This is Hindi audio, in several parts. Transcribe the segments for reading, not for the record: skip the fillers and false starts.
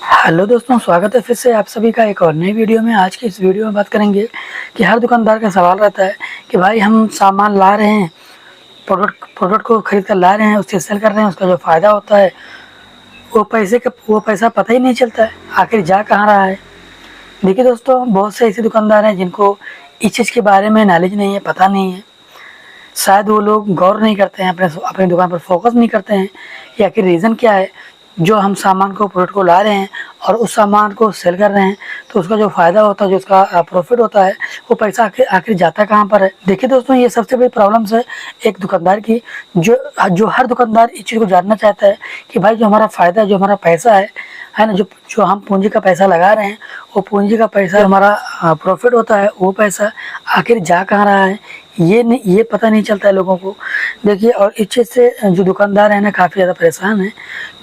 हेलो दोस्तों, स्वागत है फिर से आप सभी का एक और नई वीडियो में। आज की इस वीडियो में बात करेंगे कि हर दुकानदार का सवाल रहता है कि भाई हम सामान ला रहे हैं, प्रोडक्ट को खरीद कर ला रहे हैं, उससे सेल कर रहे हैं, उसका जो फ़ायदा होता है वो पैसा पता ही नहीं चलता है, आखिर जा कहाँ रहा है। देखिए दोस्तों, बहुत से ऐसे दुकानदार हैं जिनको इस चीज़ के बारे में नॉलेज नहीं है, पता नहीं है। शायद वो लोग गौर नहीं करते हैं, अपनी दुकान पर फोकस नहीं करते हैं, या आखिर रीज़न क्या है जो हम सामान को प्रोडक्ट को ला रहे हैं और उस सामान को सेल कर रहे हैं, तो उसका जो फ़ायदा होता है, जो उसका प्रॉफिट होता है, वो पैसा आखिर आखिर जाता कहाँ पर है। देखिए दोस्तों, ये सबसे बड़ी प्रॉब्लम्स है एक दुकानदार की, जो जो हर दुकानदार इस चीज़ को जानना चाहता है कि भाई जो हमारा फ़ायदा है, जो हमारा पैसा है ना, जो जो हम पूंजी का पैसा लगा रहे हैं, वो पूंजी का पैसा हमारा प्रॉफिट होता है, वो पैसा आखिर जा कहाँ रहा है, ये पता नहीं चलता है लोगों को। देखिए, और इस चीज़ से जो दुकानदार हैं ना, काफ़ी ज़्यादा परेशान हैं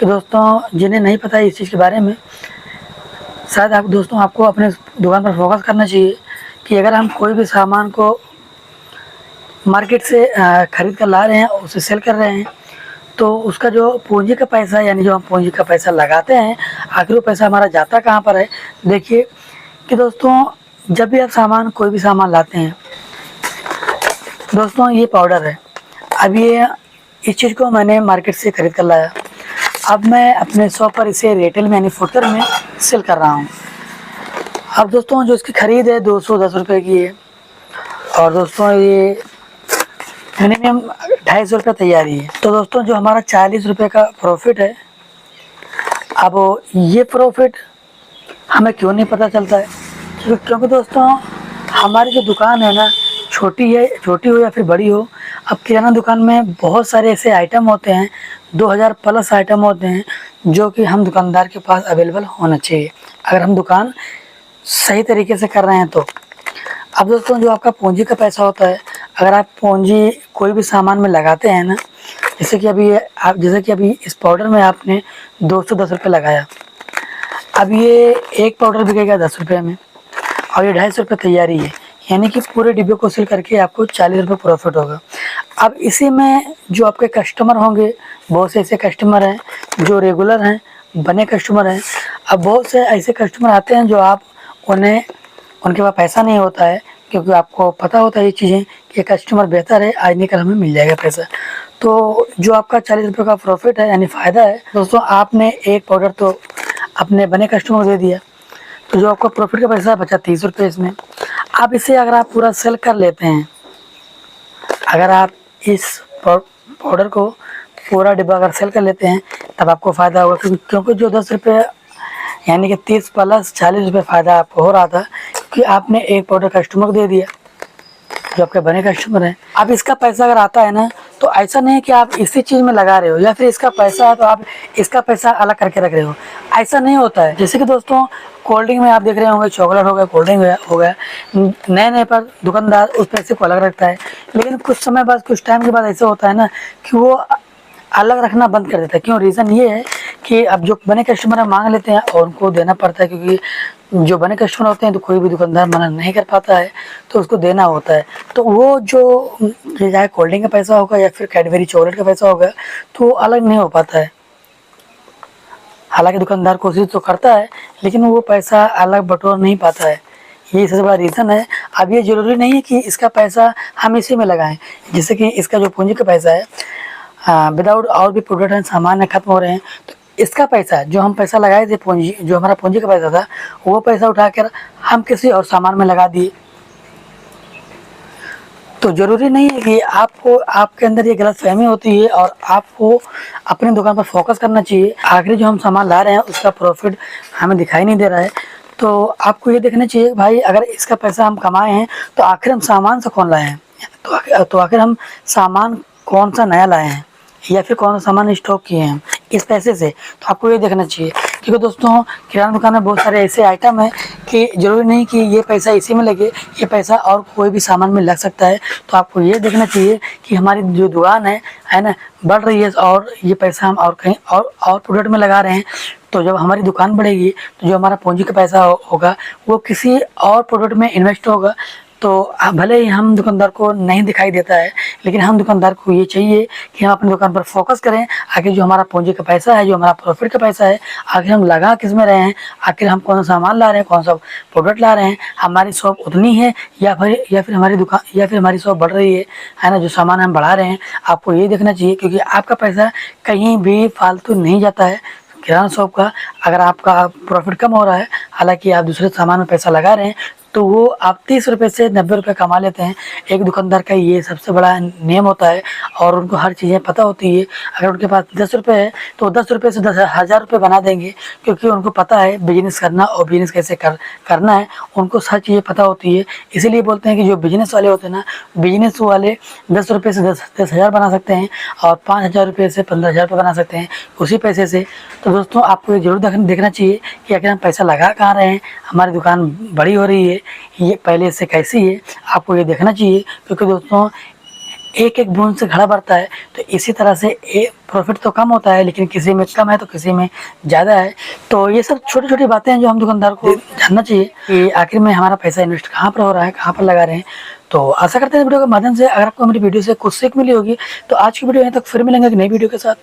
कि दोस्तों जिन्हें नहीं पता है इस चीज़ के बारे में। शायद आपको अपने दुकान पर फोकस करना चाहिए कि अगर हम कोई भी सामान को मार्केट से ख़रीद कर ला रहे हैं और उसे सेल कर रहे हैं, तो उसका जो पूंजी का पैसा, यानी जो हम पूंजी का पैसा लगाते हैं, आखिर वो पैसा हमारा जाता कहाँ पर है। देखिए कि दोस्तों, जब भी आप कोई भी सामान लाते हैं, दोस्तों ये पाउडर है, अब ये इस चीज़ को मैंने मार्केट से ख़रीद कर लाया, अब मैं अपने शॉप पर इसे रिटेल में यानी फुटकर में सेल कर रहा हूँ। अब दोस्तों जो इसकी ख़रीद है 210 रुपये की है, और दोस्तों ये मिनिमम 250 रुपये तैयारी है। तो दोस्तों जो हमारा 40 रुपये का प्रॉफिट है, अब ये प्रॉफिट हमें क्यों नहीं पता चलता है? क्योंकि दोस्तों हमारी जो दुकान है ना, छोटी हो या फिर बड़ी हो, अब किराना दुकान में बहुत सारे ऐसे आइटम होते हैं, 2000 प्लस आइटम होते हैं, जो कि हम दुकानदार के पास अवेलेबल होना चाहिए अगर हम दुकान सही तरीके से कर रहे हैं तो। अब दोस्तों जो आपका पूंजी का पैसा होता है, अगर आप पूंजी कोई भी सामान में लगाते हैं ना, जैसे कि अभी इस पाउडर में आपने 210 रुपये लगाया, अब ये एक पाउडर बिकेगा 10 रुपये में, और ये 250 रुपये तैयारी है, यानी कि पूरे डिब्बे को सेल करके आपको 40 रुपये प्रॉफिट होगा। अब इसी में जो आपके कस्टमर होंगे, बहुत से ऐसे कस्टमर हैं जो रेगुलर हैं, बने कस्टमर हैं। अब बहुत से ऐसे कस्टमर आते हैं जो उनके पास पैसा नहीं होता है, क्योंकि आपको पता होता है ये चीज़ें कि कस्टमर बेहतर है, आज नहीं कल हमें मिल जाएगा पैसा। तो जो आपका 40 रुपये का प्रॉफिट है यानी फ़ायदा है, दोस्तों आपने एक पाउडर तो अपने बने कस्टमर को दे दिया, तो जो आपका प्रॉफिट का पैसा बचा 30 रुपये इसमें। आप इसे अगर आप पूरा सेल कर लेते हैं, अगर आप इस पाउडर को पूरा डिब्बा अगर सेल कर लेते हैं, तब आपको फ़ायदा होगा, क्योंकि जो 10 रुपये यानी कि 30 प्लस 40 रुपये फ़ायदा आपको हो रहा था, क्योंकि आपने एक पाउडर कस्टमर को दे दिया जो आपके बने कस्टमर हैं। अब इसका पैसा अगर आता है ना, तो ऐसा नहीं है कि आप इसी चीज़ में लगा रहे हो, या फिर इसका पैसा है तो आप इसका पैसा अलग करके रख रहे हो, ऐसा नहीं होता है। जैसे कि दोस्तों कोल्ड ड्रिंक में आप देख रहे होंगे, चॉकलेट हो गया, कोल्ड ड्रिंक हो गया, नए पर दुकानदार उस पैसे को अलग रखता है, लेकिन कुछ टाइम के बाद ऐसा होता है ना कि वो अलग रखना बंद कर देता है। क्यों? रीज़न ये है कि अब जो बने कस्टमर मांग लेते हैं और उनको देना पड़ता है, क्योंकि जो बने कस्टमर होते हैं तो कोई भी दुकानदार मना नहीं कर पाता है, तो उसको देना होता है। तो वो जो चाहे कोल्ड ड्रिंक का पैसा होगा या फिर कैडबरी चॉकलेट का पैसा होगा, तो वो अलग नहीं हो पाता है। हालांकि दुकानदार कोशिश तो करता है, लेकिन वो पैसा अलग बटोर नहीं पाता है, ये सबसे बड़ा रीज़न है। अब ये ज़रूरी नहीं है कि इसका पैसा हम इसी में लगाएं, जैसे कि इसका जो पूंजी का पैसा है, विदाउट और भी प्रोडक्ट हैं, सामान है, ख़त्म हो रहे हैं, तो इसका पैसा जो हम पैसा लगाए थे, पूंजी जो हमारा पूंजी का पैसा था, वो पैसा उठाकर हम किसी और सामान में लगा दिए। तो ज़रूरी नहीं है कि आपके अंदर ये गलतफहमी होती है, और आपको अपनी दुकान पर फोकस करना चाहिए। आखिर जो हम सामान ला रहे हैं उसका प्रॉफिट हमें दिखाई नहीं दे रहा है, तो आपको ये देखना चाहिए भाई, अगर इसका पैसा हम कमाए हैं तो आखिर हम सामान से कौन लाए हैं, तो आखिर हम सामान कौन सा नया लाए हैं, या फिर कौन सा सामान स्टॉक किए हैं इस पैसे से, तो आपको ये देखना चाहिए। क्योंकि दोस्तों किराना दुकान में बहुत सारे ऐसे आइटम हैं कि ज़रूरी नहीं कि ये पैसा इसी में लगे, ये पैसा और कोई भी सामान में लग सकता है। तो आपको ये देखना चाहिए कि हमारी जो दुकान है ना, बढ़ रही है, और ये पैसा हम और कहीं और प्रोडक्ट में लगा रहे हैं, तो जब हमारी दुकान बढ़ेगी तो जो हमारा पूंजी का पैसा होगा वो किसी और प्रोडक्ट में इन्वेस्ट होगा, तो तो भले ही हम दुकानदार को नहीं दिखाई देता है, लेकिन हम दुकानदार को ये चाहिए कि हम अपनी दुकान पर फोकस करें। आखिर जो हमारा पूंजी का पैसा है, जो हमारा प्रॉफिट का पैसा है, आखिर हम लगा किस में रहे हैं, आखिर हम कौन सा सामान ला रहे हैं, कौन सा प्रोडक्ट ला रहे हैं, हमारी शॉप उतनी है या फिर हमारी दुकान या फिर हमारी शॉप बढ़ रही है ना, जो सामान हम बढ़ा रहे हैं। आपको ये देखना चाहिए, क्योंकि आपका पैसा कहीं भी फालतू नहीं जाता है। किराना शॉप का अगर आपका प्रॉफिट कम हो रहा है, हालांकि आप दूसरे सामान में पैसा लगा रहे हैं, तो वो आप 30 रुपये से 90 रुपये कमा लेते हैं। एक दुकानदार का ये सबसे बड़ा नियम होता है, और उनको हर चीज़ें पता होती है। अगर उनके पास 10 रुपये है तो 10 रुपये से 10,000 रुपये बना देंगे, क्योंकि उनको पता है बिजनेस करना और बिजनेस कैसे करना है। उनको हर चीज़ें पता होती है। इसीलिए बोलते हैं कि जो बिजनेस वाले होते हैं ना, बिजनेस वाले 10 रुपये से 10,000 बना सकते हैं, और 5,000 रुपये से 15,000 रुपये बना सकते हैं उसी पैसे से। तो दोस्तों, आपको ये जरूर देखना चाहिए कि अगर हम पैसा लगा कहाँ रहे हैं, हमारी दुकान बड़ी हो रही है, ये पहले से कैसी है, आपको ये देखना चाहिए। क्योंकि दोस्तों, एक एक बूंद से घड़ा बढ़ता है। तो इसी तरह से प्रॉफिट तो कम होता है, लेकिन किसी में कम है तो किसी में ज़्यादा है। तो ये सब छोटी छोटी बातें हैं जो हम दुकानदार को जानना चाहिए कि आखिर में हमारा पैसा इन्वेस्ट कहाँ पर हो रहा है, कहाँ पर लगा रहे हैं। तो आशा करते हैं वीडियो के माध्यम से अगर आपको मेरी वीडियो से कुछ सीख मिली होगी। तो आज की वीडियो यहाँ तक, फिर मिलेंगे एक नई वीडियो के साथ।